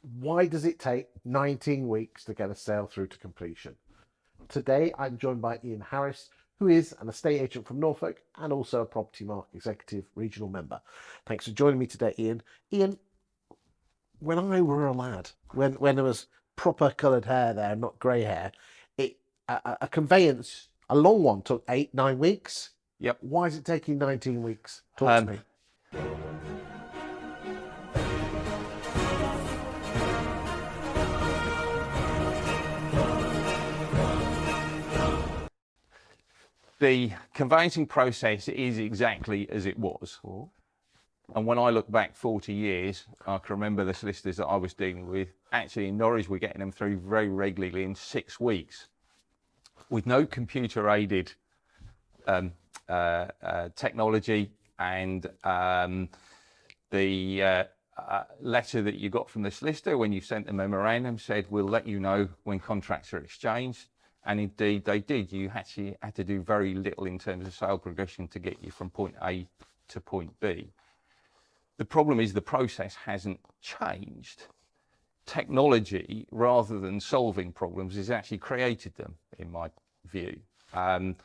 Why does it take 19 weeks to get a sale through to completion? Today, I'm joined by Ian Harris, who is an estate agent from Norfolk and also a Propertymark Executive Regional Member. Thanks for joining me today, Ian. Ian, when I were a lad, when there was proper coloured hair there, not grey hair, a conveyance, a long one, took 8-9 weeks. Yep. Why is it taking 19 weeks? Talk to me. The conveyancing process is exactly as it was. And when I look back 40 years, I can remember the solicitors that I was dealing with. Actually, in Norwich, we're getting them through very regularly in 6 weeks with no computer-aided technology. And the letter that you got from the solicitor when you sent the memorandum said, we'll let you know when contracts are exchanged. And indeed they did. You actually had to do very little in terms of sale progression to get you from point A to point B. The problem is the process hasn't changed. Technology, rather than solving problems, has actually created them, in my view. The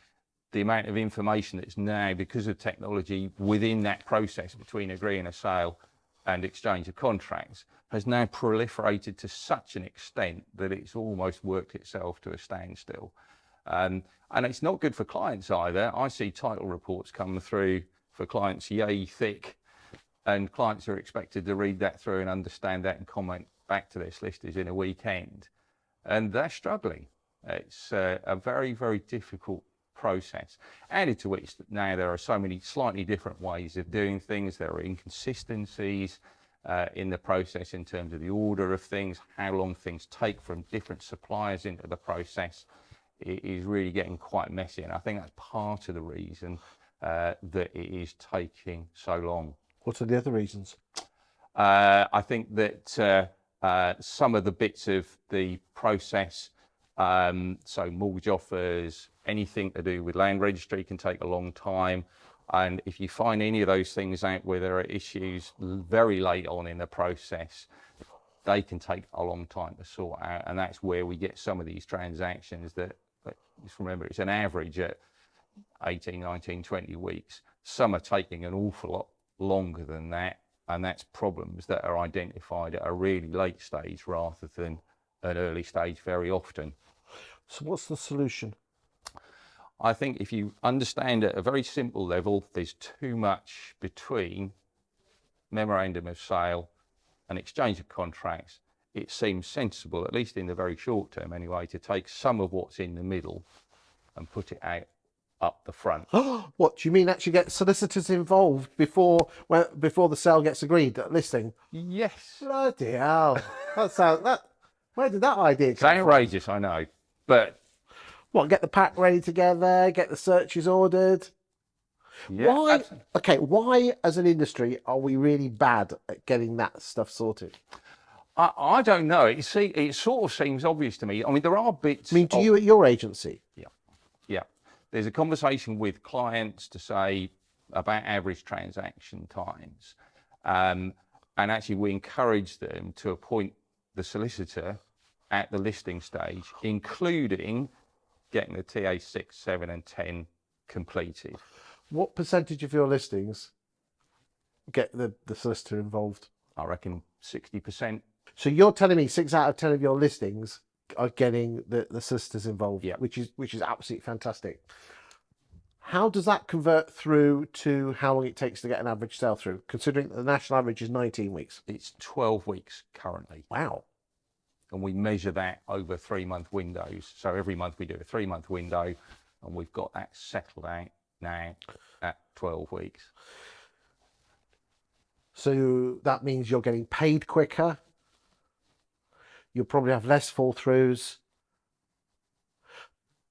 amount of information that's now, because of technology, within that process between agreeing a sale and exchange of contracts has now proliferated to such an extent that it's almost worked itself to a standstill. And it's not good for clients either. I see title reports come through for clients yay thick, and clients are expected to read that through and understand that and comment back to their solicitors in a weekend. And they're struggling. It's a very, very difficult process. Added to which, now there are so many slightly different ways of doing things. There are inconsistencies in the process in terms of the order of things, how long things take from different suppliers into the process. It is really getting quite messy, and I think that's part of the reason that it is taking so long. What are the other reasons? I think that some of the bits of the process, so mortgage offers, anything to do with land registry can take a long time. And if you find any of those things out where there are issues very late on in the process, they can take a long time to sort out. And that's where we get some of these transactions that just remember, it's an average at 18, 19, 20 weeks. Some are taking an awful lot longer than that. And that's problems that are identified at a really late stage rather than an early stage very often. So what's the solution? I think if you understand at a very simple level, there's too much between memorandum of sale and exchange of contracts. It seems sensible, at least in the very short term anyway, to take some of what's in the middle and put it out up the front. What do you mean, actually get solicitors involved before the sale gets agreed at listing? Yes. Bloody hell. Where did that idea It's come from? outrageous, I know, but What, get the pack ready together, get the searches ordered? yeah, Why? absolutely. Okay, why as an industry are we really bad at getting that stuff sorted? I don't know. It sort of seems obvious to me. I mean, there are bits. I mean, do you at your agency? Yeah. There's a conversation with clients to say about average transaction times. And actually we encourage them to appoint the solicitor at the listing stage, including getting the TA 6, 7 and 10 completed. What percentage of your listings get the solicitor involved? I reckon 60%. So you're telling me 6 out of 10 of your listings are getting the solicitors involved, Yeah. which is absolutely fantastic. How does that convert through to how long it takes to get an average sale through, considering that the national average is 19 weeks? It's 12 weeks currently. Wow. And we measure that over 3-month windows. So every month we do a 3-month window, and we've got that settled out now at 12 weeks. So that means you're getting paid quicker. You'll probably have less fall throughs.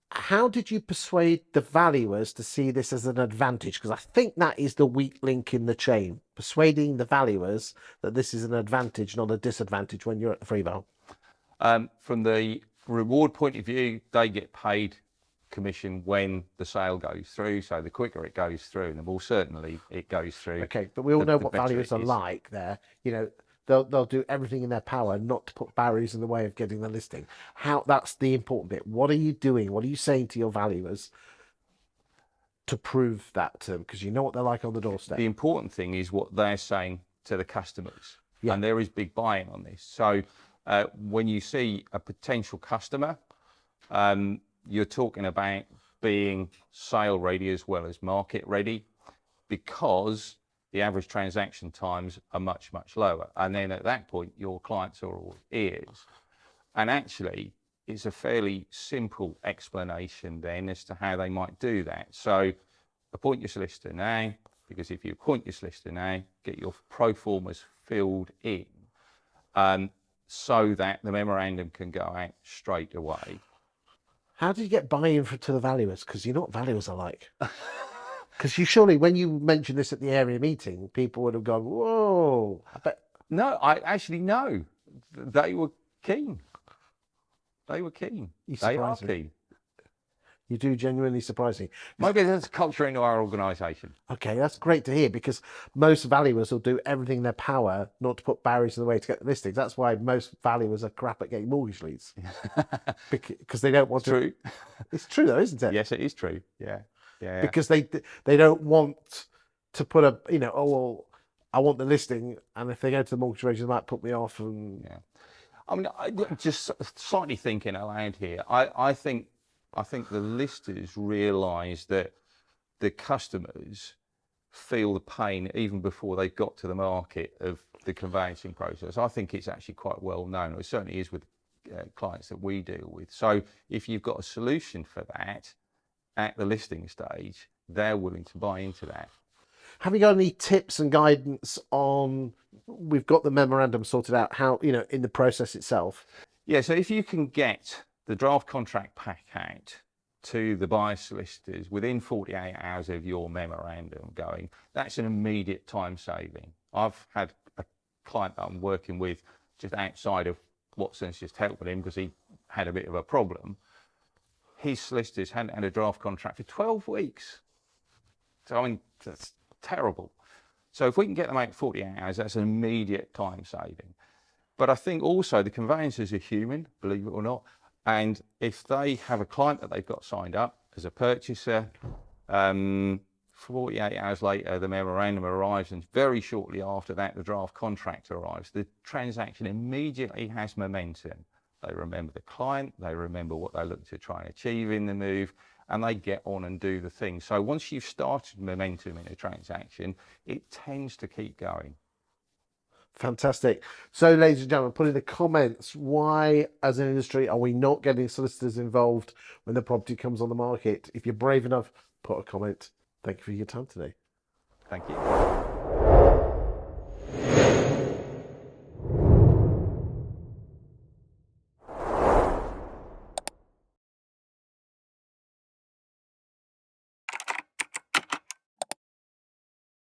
How did you persuade the valuers to see this as an advantage? Because I think that is the weak link in the chain, persuading the valuers that this is an advantage, not a disadvantage when you're at the free val. From the reward point of view, they get paid commission when the sale goes through. So the quicker it goes through, the more certainly it goes through. Okay, but we all know what better valuers it are is. like there. You know, they'll do everything in their power not to put barriers in the way of getting the listing. That's the important bit. What are you doing? What are you saying to your valuers to prove that to them? Because you know what they're like on the doorstep. The important thing is what they're saying to the customers. Yeah. And there is big buy-in on this. So when you see a potential customer, you're talking about being sale ready as well as market ready, because the average transaction times are much, much lower. And then at that point, your clients are all ears. And actually, it's a fairly simple explanation then as to how they might do that. So appoint your solicitor now, because if you appoint your solicitor now, get your pro formas filled in, so that the memorandum can go out straight away. How did you get buy-in to the valuers? Because you know what valuers are like. Because you surely, when you mentioned this at the area meeting, people would have gone, whoa. I bet. No, I actually know. They were keen. They were keen. They are keen. You do genuinely surprise me. Maybe there's a culture into our organisation. Okay, that's great to hear, because most valuers will do everything in their power not to put barriers in the way to get the listings. That's why most valuers are crap at getting mortgage leads. Because they don't want to. True. It's true though, isn't it? Yes, it is true. Yeah. Yeah. Because they don't want to put a, oh, well, I want the listing, and if they go to the mortgage agent, they might put me off. And yeah. I mean, just slightly thinking aloud here, I think the listers realise that the customers feel the pain even before they've got to the market of the conveyancing process. I think it's actually quite well known. It certainly is with clients that we deal with. So if you've got a solution for that at the listing stage, they're willing to buy into that. Have you got any tips and guidance on, we've got the memorandum sorted out, how, in the process itself? Yeah, so if you can get the draft contract pack out to the buyer solicitors within 48 hours of your memorandum going, that's an immediate time saving. I've had a client that I'm working with just outside of Watson's, just helping him because he had a bit of a problem. His solicitors hadn't had a draft contract for 12 weeks. So, I mean, that's terrible. So if we can get them out in 48 hours, that's an immediate time saving. But I think also the conveyancers are human, believe it or not. And if they have a client that they've got signed up as a purchaser, 48 hours later, the memorandum arrives, and very shortly after that, the draft contract arrives, the transaction immediately has momentum. They remember the client, they remember what they're looking to try and achieve in the move, and they get on and do the thing. So once you've started momentum in a transaction, it tends to keep going. Fantastic. So, ladies and gentlemen, put in the comments, why, as an industry, are we not getting solicitors involved when the property comes on the market? If you're brave enough, put a comment. Thank you for your time today. Thank you.